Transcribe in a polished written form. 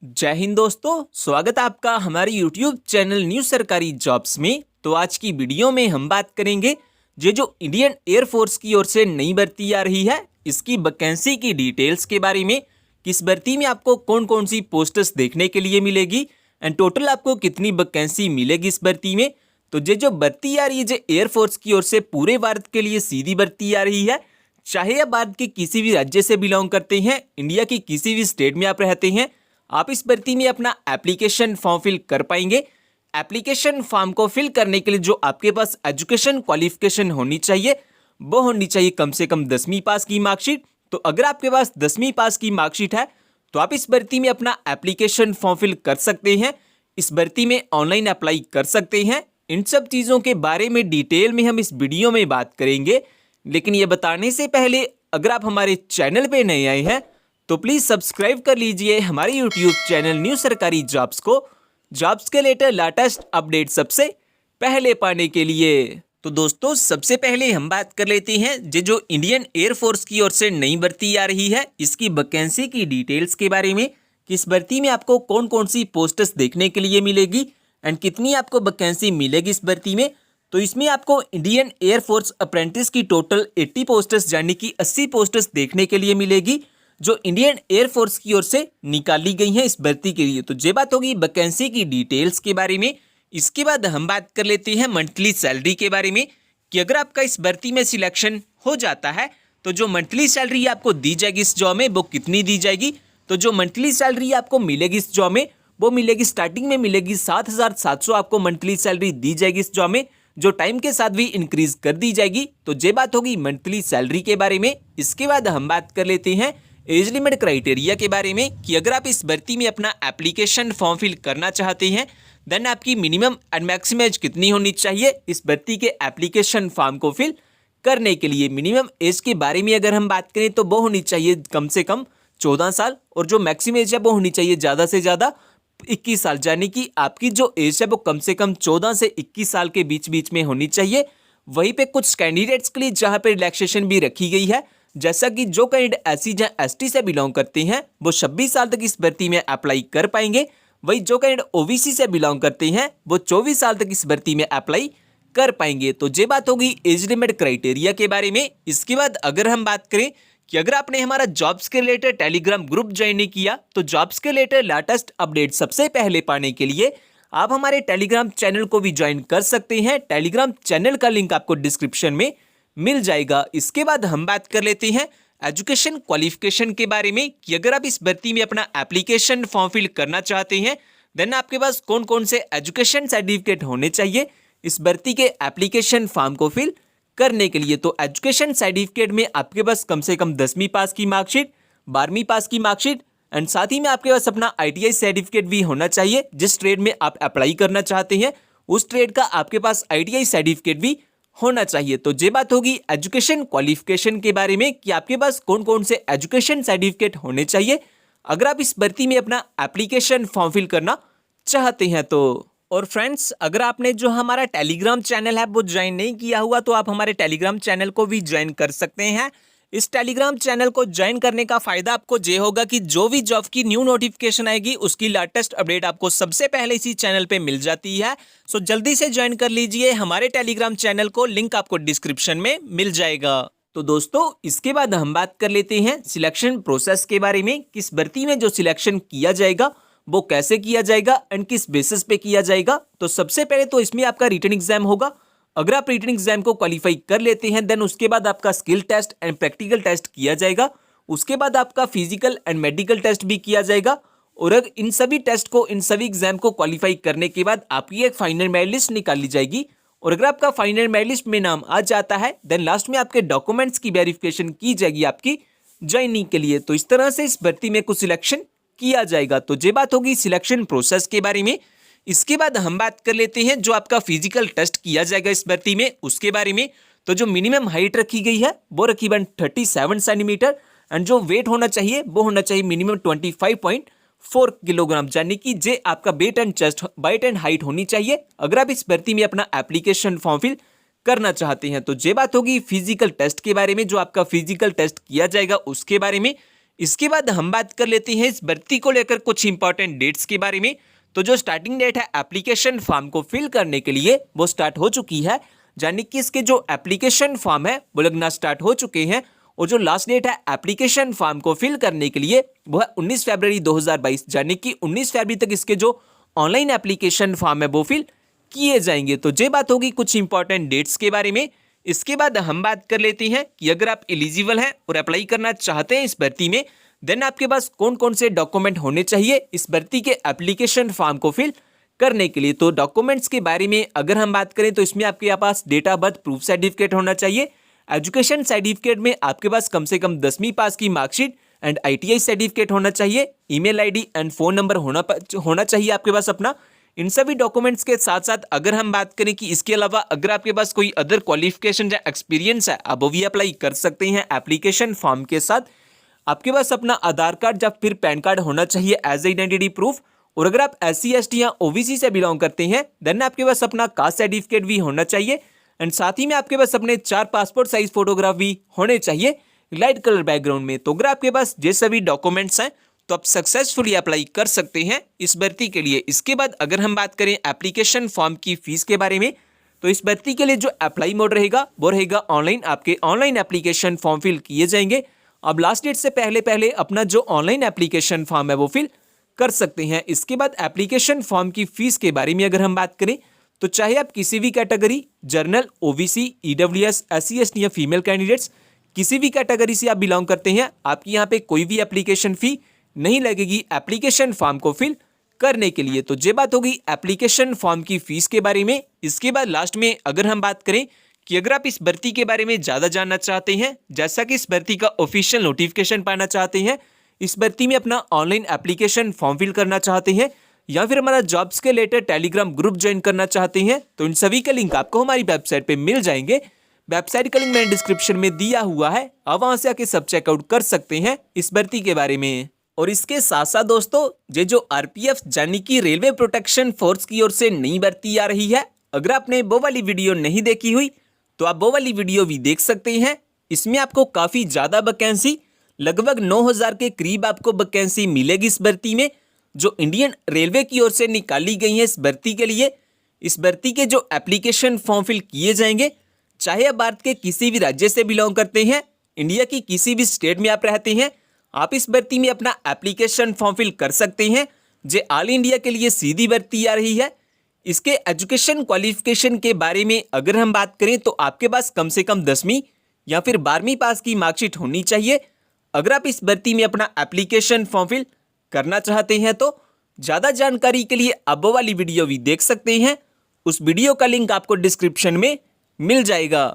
जय हिंद दोस्तों, स्वागत है आपका हमारे YouTube चैनल न्यू सरकारी जॉब्स में। तो आज की वीडियो में हम बात करेंगे ये जो इंडियन एयरफोर्स की ओर से नई भर्ती आ रही है, इसकी वैकेंसी की डिटेल्स के बारे में। किस भर्ती में आपको कौन कौन सी पोस्ट्स देखने के लिए मिलेगी एंड टोटल आपको कितनी वैकेंसी मिलेगी इस भर्ती में। तो ये जो भर्ती आ रही है जो एयरफोर्स की ओर से पूरे भारत के लिए सीधी भर्ती आ रही है। चाहे आप भारत के किसी भी राज्य से बिलोंग करते हैं, इंडिया की किसी भी स्टेट में आप रहते हैं, आप इस भर्ती में अपना एप्लीकेशन फॉर्म फिल कर पाएंगे। एप्लीकेशन फॉर्म को फिल करने के लिए जो आपके पास एजुकेशन क्वालिफिकेशन होनी चाहिए वो होनी चाहिए कम से कम 10वीं पास की मार्कशीट। तो अगर आपके पास 10वीं पास की मार्कशीट है तो आप इस भर्ती में अपना एप्लीकेशन फॉर्म फिल कर सकते हैं। इस भर्ती में ऑनलाइन अप्लाई कर सकते हैं। इन सब चीज़ों के बारे में डिटेल में हम इस वीडियो में बात करेंगे। लेकिन ये बताने से पहले अगर आप हमारे चैनल पे नए आए हैं तो प्लीज़ सब्सक्राइब कर लीजिए हमारे YouTube चैनल न्यू सरकारी जॉब्स को, जॉब्स के लेटेस्ट अपडेट सबसे पहले पाने के लिए। तो दोस्तों, सबसे पहले हम बात कर लेते हैं ये जो इंडियन एयरफोर्स की ओर से नई भर्ती आ रही है, इसकी वैकेंसी की डिटेल्स के बारे में। कि इस भर्ती में आपको कौन कौन सी पोस्ट्स देखने के लिए मिलेगी एंड कितनी आपको वैकेंसी मिलेगी इस भर्ती में। तो इसमें आपको इंडियन एयरफोर्स अप्रेंटिस की टोटल 80 पोस्ट्स यानी कि 80 पोस्ट्स देखने के लिए मिलेगी जो इंडियन एयरफोर्स की ओर से निकाली गई हैं इस भर्ती के लिए। तो ये बात होगी वैकेंसी की डिटेल्स के बारे में। इसके बाद हम बात कर लेते हैं मंथली सैलरी के बारे में कि अगर आपका इस भर्ती में सिलेक्शन हो जाता है तो जो मंथली सैलरी आपको दी जाएगी इस जॉब में वो कितनी दी जाएगी। तो जो मंथली सैलरी आपको मिलेगी इस जॉब में वो मिलेगी, स्टार्टिंग में मिलेगी 7,700 आपको मंथली सैलरी दी जाएगी इस जॉब में, जो टाइम के साथ भी इंक्रीज कर दी जाएगी। तो ये बात होगी मंथली सैलरी के बारे में। इसके बाद हम बात कर लेते हैं एज लिमिट क्राइटेरिया के बारे में कि अगर आप इस भर्ती में अपना एप्लीकेशन फॉर्म फिल करना चाहते हैं देन आपकी मिनिमम एंड मैक्सिमम एज कितनी होनी चाहिए इस भर्ती के एप्लीकेशन फॉर्म को फिल करने के लिए। मिनिमम एज के बारे में अगर हम बात करें तो वो होनी चाहिए कम से कम 14 साल और जो मैक्सिमम एज है वो होनी चाहिए ज़्यादा से ज़्यादा 21 साल, यानी कि आपकी जो एज है वो कम से कम 14 से 21 साल के बीच बीच में होनी चाहिए। वहीं पे कुछ कैंडिडेट्स के लिए जहाँ पे रिलैक्सेशन भी रखी गई है, जैसा कि जो कैंडिडेट एससी या एसटी से बिलोंग करते हैं वो 26 साल तक इस भर्ती में अप्लाई कर पाएंगे। वही जो कैंडिडेट ओबीसी से बिलोंग करते हैं वो 24 साल तक इस भर्ती में अप्लाई कर पाएंगे। तो ये बात होगी एज लिमिट क्राइटेरिया के बारे में। इसके बाद अगर हम बात करें कि अगर आपने हमारा जॉब्स के रिलेटेड टेलीग्राम ग्रुप ज्वाइन नहीं किया तो जॉब्स के रिलेटेड लेटेस्ट अपडेट सबसे पहले पाने के लिए आप हमारे टेलीग्राम चैनल को भी ज्वाइन कर सकते हैं। टेलीग्राम चैनल का लिंक आपको डिस्क्रिप्शन में मिल जाएगा। इसके बाद हम बात कर लेते हैं एजुकेशन क्वालिफिकेशन के बारे में कि अगर आप इस भर्ती में अपना एप्लीकेशन फॉर्म फिल करना चाहते हैं देन आपके पास कौन कौन से एजुकेशन सर्टिफिकेट होने चाहिए इस भर्ती के एप्लीकेशन फॉर्म को फिल करने के लिए। तो एजुकेशन सर्टिफिकेट में आपके पास कम से कम 10वीं पास की मार्कशीट, 12वीं पास की मार्कशीट एंड साथ ही में आपके पास अपना ITI सर्टिफिकेट भी होना चाहिए। जिस ट्रेड में आप अप्लाई करना चाहते हैं उस ट्रेड का आपके पास ITI सर्टिफिकेट भी होना चाहिए। तो ये बात होगी एजुकेशन क्वालिफिकेशन के बारे में कि आपके पास कौन कौन से एजुकेशन सर्टिफिकेट होने चाहिए अगर आप इस भर्ती में अपना एप्लीकेशन फॉर्म फिल करना चाहते हैं तो। और फ्रेंड्स, अगर आपने जो हमारा टेलीग्राम चैनल है वो ज्वाइन नहीं किया हुआ तो आप हमारे टेलीग्राम चैनल को भी ज्वाइन कर सकते हैं। इस टेलीग्राम चैनल को ज्वाइन करने का फायदा आपको ये होगा कि जो भी जॉब की न्यू नोटिफिकेशन आएगी उसकी लेटेस्ट अपडेट आपको सबसे पहले इसी चैनल पे मिल जाती है। सो जल्दी से ज्वाइन कर लीजिए हमारे टेलीग्राम चैनल को, लिंक आपको डिस्क्रिप्शन में मिल जाएगा। तो दोस्तों, इसके बाद हम बात कर लेते हैं सिलेक्शन प्रोसेस के बारे में। किस भर्ती में जो सिलेक्शन किया जाएगा वो कैसे किया जाएगा एंड किस बेसिस पे किया जाएगा। तो सबसे पहले तो इसमें आपका रिटन एग्जाम होगा। अगर आप रिटन एग्जाम को क्वालिफाई कर लेते हैं देन उसके बाद आपका skill test and practical test किया जाएगा। उसके बाद आपका फिजिकल एंड मेडिकल टेस्ट भी किया जाएगा। और अगर इन सभी टेस्ट को, इन सभी एग्जाम को क्वालिफाई करने के बाद आपकी एक फाइनल मेरिट लिस्ट निकाली जाएगी। और अगर आपका फाइनल मेरिट लिस्ट में नाम आ जाता है देन लास्ट में आपके डॉक्यूमेंट्स की वेरिफिकेशन की जाएगी आपकी ज्वाइनिंग के लिए। तो इस तरह से इस भर्ती में कुछ सिलेक्शन किया जाएगा। तो ये बात होगी सिलेक्शन प्रोसेस के बारे में। इसके बाद हम बात कर लेते हैं जो आपका फिजिकल टेस्ट किया जाएगा इस भर्ती में उसके बारे में। तो जो मिनिमम हाइट रखी गई है वो रखी 137 सेंटीमीटर एंड जो वेट होना चाहिए वो होना चाहिए मिनिमम 25.4 किलोग्राम, यानी कि जे आपका weight and chest, weight and height होनी चाहिए अगर आप इस भर्ती में अपना एप्लीकेशन फॉर्म फिल करना चाहते हैं। तो ये बात होगी फिजिकल टेस्ट के बारे में, जो आपका फिजिकल टेस्ट किया जाएगा उसके बारे में। इसके बाद हम बात कर लेते हैं इस भर्ती को लेकर कुछ इंपॉर्टेंट डेट्स के बारे में। तो जो स्टार्टिंग डेट है एप्लीकेशन फॉर्म को फिल करने के लिए वो स्टार्ट हो चुकी है, यानी कि इसके जो एप्लीकेशन फॉर्म है वो लगना स्टार्ट हो चुके हैं। और जो लास्ट डेट है एप्लीकेशन फॉर्म को फिल करने के लिए वो है 19 फरवरी 2022, यानी कि 19 फरवरी तक इसके जो ऑनलाइन एप्लीकेशन फॉर्म है वो फिल किए जाएंगे। तो ये बात होगी कुछ इंपॉर्टेंट डेट्स के बारे में। इसके बाद हम बात कर लेते हैं कि अगर आप एलिजिबल हैं और अप्लाई करना चाहते हैं इस भर्ती में, देन आपके पास कौन कौन से डॉक्यूमेंट होने चाहिए इस भर्ती के एप्लीकेशन फॉर्म को फिल करने के लिए। तो डॉक्यूमेंट्स के बारे में अगर हम बात करें तो इसमें आपके पास date of birth proof certificate होना चाहिए। एजुकेशन सर्टिफिकेट में आपके पास कम से कम 10वीं पास की मार्कशीट एंड ITI सर्टिफिकेट होना चाहिए। Email ID and phone number होना चाहिए आपके पास अपना। इन सभी डॉक्यूमेंट्स के साथ साथ अगर हम बात करें कि इसके अलावा अगर आपके पास कोई अदर क्वालिफिकेशन या एक्सपीरियंस है, आप वो भी अप्लाई कर सकते हैं एप्लीकेशन फॉर्म के साथ। आपके पास अपना आधार कार्ड या फिर पैन कार्ड होना चाहिए एज आइडेंटिटी प्रूफ। और अगर आप SC ST या OBC से बिलोंग करते हैं देन आपके पास अपना कास्ट सर्टिफिकेट भी होना चाहिए। एंड साथ ही में आपके पास अपने 4 पासपोर्ट साइज फोटोग्राफ भी होने चाहिए लाइट कलर बैकग्राउंड में। तो अगर आपके पास ये सभी डॉक्यूमेंट्स हैं तो आप सक्सेसफुली अप्लाई कर सकते हैं इस भर्ती के लिए। इसके बाद अगर हम बात करें एप्लीकेशन फॉर्म की फीस के बारे में, तो इस भर्ती के लिए जो अप्लाई मोड रहेगा वो रहेगा ऑनलाइन। आपके ऑनलाइन एप्लीकेशन फॉर्म फिल किए जाएंगे। अब लास्ट डेट से पहले अपना जो ऑनलाइन एप्लीकेशन फॉर्म है वो फिल कर सकते हैं। इसके बाद एप्लीकेशन फॉर्म की फीस के बारे में अगर हम बात करें तो चाहे आप किसी भी category general, OBC, EWS, SC ST या फीमेल कैंडिडेट्स किसी भी कैटेगरी से आप बिलोंग करते हैं, आपकी यहाँ पे कोई भी एप्लीकेशन फी नहीं लगेगी एप्लीकेशन फॉर्म को फिल करने के लिए। तो ये बात होगी एप्लीकेशन फॉर्म की फीस के बारे में। इसके बाद लास्ट में अगर हम बात करें कि अगर आप इस भर्ती के बारे में ज़्यादा जानना चाहते हैं, जैसा कि इस भर्ती का ऑफिशियल नोटिफिकेशन पाना चाहते हैं, इस भर्ती में अपना ऑनलाइन एप्लीकेशन फॉर्म फिल करना चाहते हैं या फिर हमारा जॉब्स के रिलेटेड टेलीग्राम ग्रुप ज्वाइन करना चाहते हैं, तो इन सभी का लिंक आपको हमारी वेबसाइट पे मिल जाएंगे। वेबसाइट का लिंक मैंने डिस्क्रिप्शन में दिया हुआ है, आप वहां से आके सब चेकआउट कर सकते हैं इस भर्ती के बारे में। और इसके साथ साथ दोस्तों ये जो RPF यानी कि रेलवे प्रोटेक्शन फोर्स की ओर से नई भर्ती आ रही है, अगर आपने वो वाली वीडियो नहीं देखी हुई तो आप वो वाली वीडियो भी देख सकते हैं। इसमें आपको काफ़ी ज़्यादा वैकेंसी, लगभग 9000 के करीब आपको वैकेंसी मिलेगी इस भर्ती में, जो इंडियन रेलवे की ओर से निकाली गई है इस भर्ती के लिए। इस भर्ती के जो एप्लीकेशन फॉर्म फिल किए जाएंगे, चाहे आप भारत के किसी भी राज्य से बिलोंग करते हैं, इंडिया की किसी भी स्टेट में आप रहते हैं, आप इस भर्ती में अपना एप्लीकेशन फॉर्म फिल कर सकते हैं। जो ऑल इंडिया के लिए सीधी भर्ती आ रही है। इसके एजुकेशन क्वालिफिकेशन के बारे में अगर हम बात करें तो आपके पास कम से कम 10वीं या फिर 12वीं पास की मार्कशीट होनी चाहिए अगर आप इस भर्ती में अपना एप्लीकेशन फॉर्म फिल करना चाहते हैं। तो ज़्यादा जानकारी के लिए अब वो वाली वीडियो भी देख सकते हैं, उस वीडियो का लिंक आपको डिस्क्रिप्शन में मिल जाएगा।